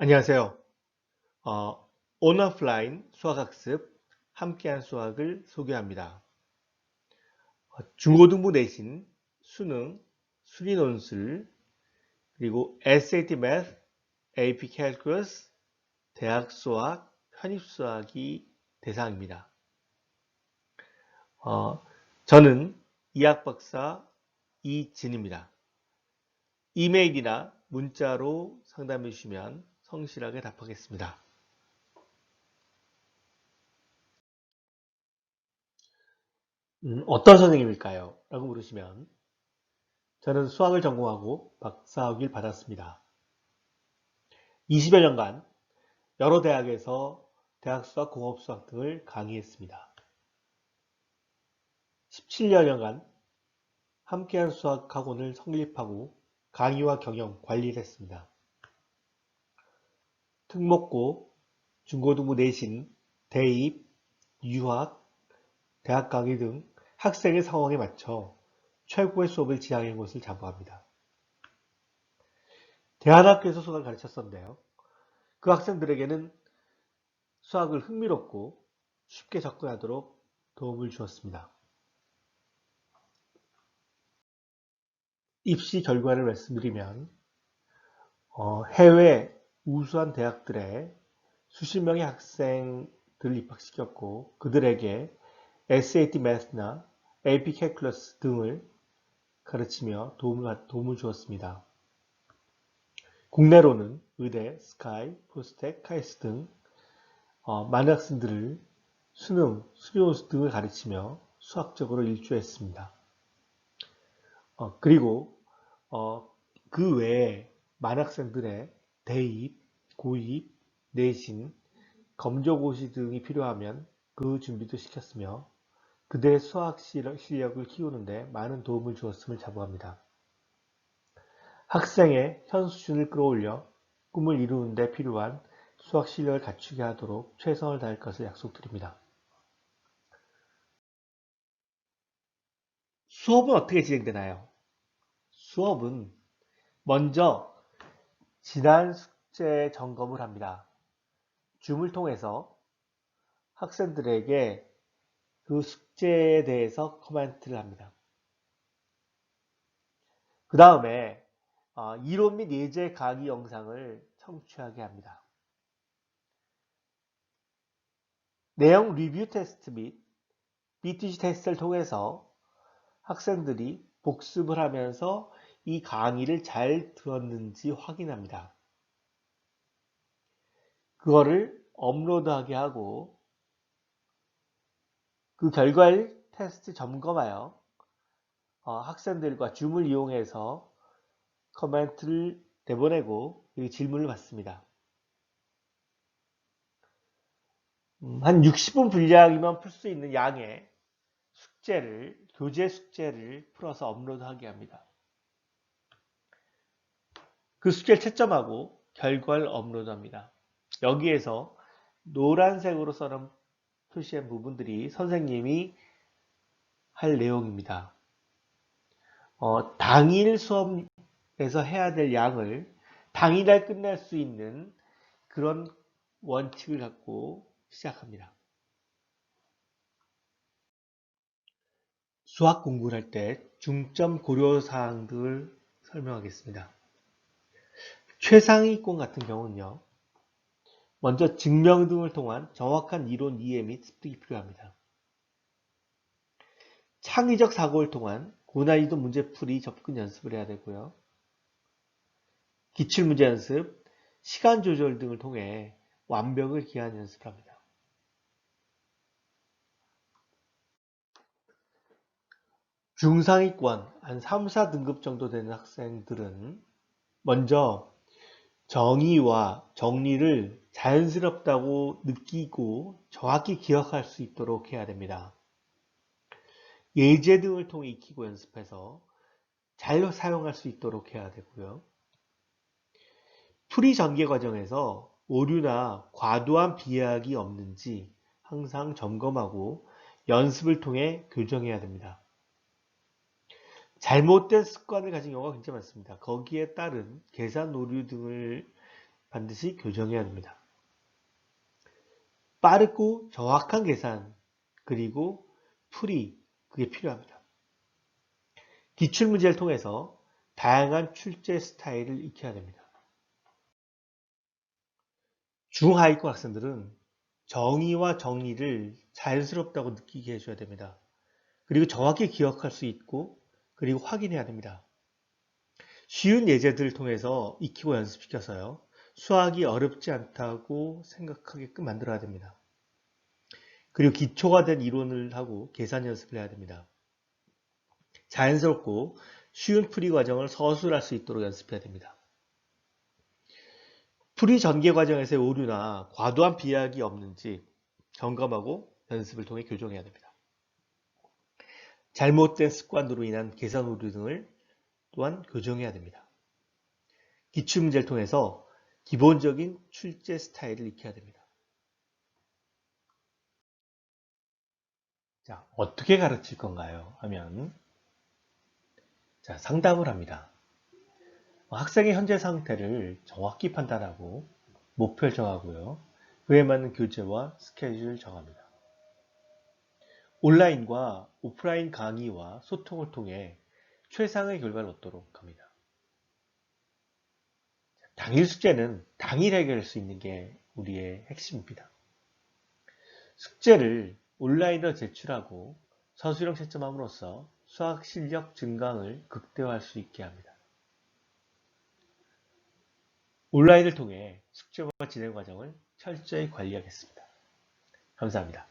안녕하세요. 어, 온오프라인 수학학습 함께한 수학을 소개합니다. 중고등부 내신, 수능, 수리논술, 그리고 SAT Math, AP Calculus, 대학 수학, 편입 수학이 대상입니다. 저는 이학 박사 이진입니다. 이메일이나 문자로 상담해 주시면 성실하게 답하겠습니다. 어떤 선생님일까요? 라고 물으시면 저는 수학을 전공하고 박사학위를 받았습니다. 20여 년간 여러 대학에서 대학수학, 공업수학 등을 강의했습니다. 17여 년간 함께한 수학학원을 설립하고 강의와 경영, 관리를 했습니다. 특목고, 중고등부 내신, 대입, 유학, 대학 강의 등 학생의 상황에 맞춰 최고의 수업을 지향한 것을 자부합니다. 대안학교에서 수학을 가르쳤었는데요. 그 학생들에게는 수학을 흥미롭고 쉽게 접근하도록 도움을 주었습니다. 입시 결과를 말씀드리면 해외 우수한 대학들에 수십 명의 학생들을 입학시켰고 그들에게 SAT Math나 AP Calculus 등을 가르치며 도움을 주었습니다. 국내로는 의대, 스카이, 포스텍, 카이스트 등 많은 학생들을 수능, 수료 등을 가르치며 수학적으로 일조했습니다. 그리고 그 외에 많은 학생들의 대입, 고입, 내신, 검정고시 등이 필요하면 그 준비도 시켰으며 그들의 수학 실력을 키우는데 많은 도움을 주었음을 자부합니다. 학생의 현 수준을 끌어올려 꿈을 이루는 데 필요한 수학 실력을 갖추게 하도록 최선을 다할 것을 약속드립니다. 수업은 어떻게 진행되나요? 수업은 먼저 지난 숙제 점검을 합니다. 줌을 통해서 학생들에게 그 숙제에 대해서 코멘트를 합니다. 그 다음에 이론 및 예제 강의 영상을 청취하게 합니다. 내용 리뷰 테스트 및 BTG 테스트를 통해서 학생들이 복습을 하면서 이 강의를 잘 들었는지 확인합니다. 그거를 업로드하게 하고 그 결과를 테스트 점검하여 학생들과 줌을 이용해서 코멘트를 내보내고 질문을 받습니다. 한 60분 분량이면 풀 수 있는 양의 교재 숙제를 풀어서 업로드하게 합니다. 그 숙제를 채점하고 결과를 업로드합니다. 여기에서 노란색으로 써놓은 표시한 부분들이 선생님이 할 내용입니다. 당일 수업에서 해야 될 양을 당일날 끝낼 수 있는 그런 원칙을 갖고 시작합니다. 수학 공부를 할 때 중점 고려사항들을 설명하겠습니다. 최상위권 같은 경우는요. 먼저 증명 등을 통한 정확한 이론 이해 및 습득이 필요합니다. 창의적 사고를 통한 고난이도 문제풀이 접근 연습을 해야 되고요. 기출문제 연습, 시간 조절 등을 통해 완벽을 기하는 연습을 합니다. 중상위권, 한 3, 4등급 정도 되는 학생들은 먼저 정의와 정리를 자연스럽다고 느끼고 정확히 기억할 수 있도록 해야 됩니다. 예제 등을 통해 익히고 연습해서 잘 사용할 수 있도록 해야 되고요. 풀이 전개 과정에서 오류나 과도한 비약이 없는지 항상 점검하고 연습을 통해 교정해야 됩니다. 잘못된 습관을 가진 경우가 굉장히 많습니다. 거기에 따른 계산 오류 등을 반드시 교정해야 됩니다. 빠르고 정확한 계산, 그리고 풀이, 그게 필요합니다. 기출문제를 통해서 다양한 출제 스타일을 익혀야 됩니다. 중하위권 학생들은 정의와 정리를 자연스럽다고 느끼게 해줘야 됩니다. 그리고 정확히 기억할 수 있고, 그리고 확인해야 됩니다. 쉬운 예제들을 통해서 익히고 연습시켜서요. 수학이 어렵지 않다고 생각하게끔 만들어야 됩니다. 그리고 기초가 된 이론을 하고 계산 연습을 해야 됩니다. 자연스럽고 쉬운 풀이 과정을 서술할 수 있도록 연습해야 됩니다. 풀이 전개 과정에서의 오류나 과도한 비약이 없는지 점검하고 연습을 통해 교정해야 됩니다. 잘못된 습관으로 인한 계산 오류 등을 또한 교정해야 됩니다. 기출문제를 통해서 기본적인 출제 스타일을 익혀야 됩니다. 자, 어떻게 가르칠 건가요? 하면 자, 상담을 합니다. 학생의 현재 상태를 정확히 판단하고 목표를 정하고요. 그에 맞는 교재와 스케줄을 정합니다. 온라인과 오프라인 강의와 소통을 통해 최상의 결과를 얻도록 합니다. 당일 숙제는 당일 해결할 수 있는 게 우리의 핵심입니다. 숙제를 온라인으로 제출하고 서술형 채점함으로써 수학 실력 증강을 극대화할 수 있게 합니다. 온라인을 통해 숙제와 진행 과정을 철저히 관리하겠습니다. 감사합니다.